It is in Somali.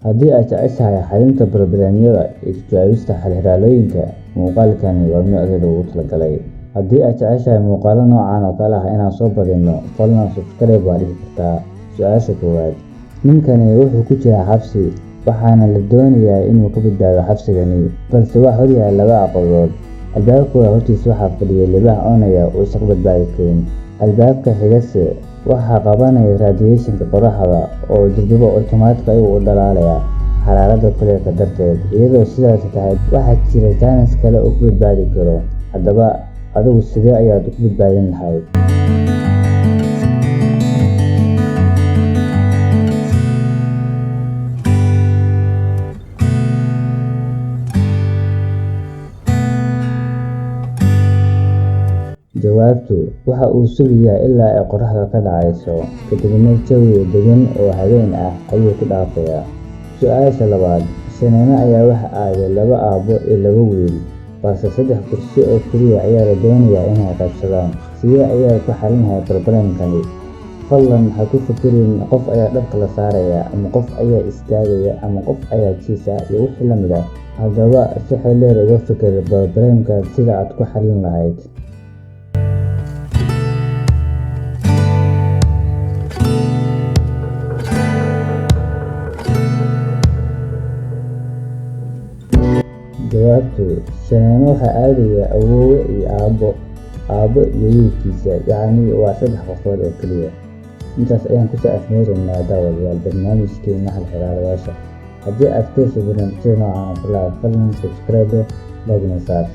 Haddii aad jeceshahay xalinta barnaamijyada iyo ka jawaabista xal-xiraalooyinka, muuqaalkani waa mid adiga loogu talagalay. Haddii aad jeceshahay muuqaallo noocan oo kale ah inaan soo badino, fadlan subscribe waad dhihi kartaa. Su'aasha koowaad: ninkani wuxuu ku jiraa xabsi, waxaana la doonayaa inuu ka badbaado xabsigani, balse waxaa horyaalla laba caqabadood. Albaabka hortiisa waxaa fadhiya libaax cunaya oo uusan ka badbaadi karin. Albaabka xigase waxaa qabanaya radiation-ka qorraxda oo durba otomaatig ah u dhalaalaya xaraaradda kulaylka darteed. Iyadoo sidaas tahay, waxaa jira chance kale oo uu ku badbaadi karo. Haddaba, adigu sidee ayaad ku badbaadin lahayd? Jawaabtu: waxa uu sugayaa ilaa ay qorraxdu ka dhacayso, kadibna jawi deggan oo habeen ah ayuu ku dhaafayaa. Su'aasha labaad: Shineemo ayaa wax aaday laba aabbo iyo laba wiil, balse 3 kursi oo kaliya ayaa la doonayaa inay qaybsadaan. Sidee ayaad ku xallin lahayd barnaamijkani? Fadlan ha ku fikirin qof ayaa dhabta la saaraya, ama qof ayaa istaagaya, ama qof ayaa jiisa iyo wixii la mid ah. Haddaba, si xeel dheer uga fikir barnaamijkaas sida aad ku xallin lahayd. Jawaabtu: Shineemo waxaa aadaya awoowe iyo aabbo iyo wiilkiisa, yacni waa 3 qofood oo kaliya. Intaas ayaan ku soo afmeeraynaa daawadayaal barnaamijkeena xal-xiraalayaasha. Haddii aad ka heshay barnaamijyada noocan oo kale ah, fadlan subscribe, like na saar.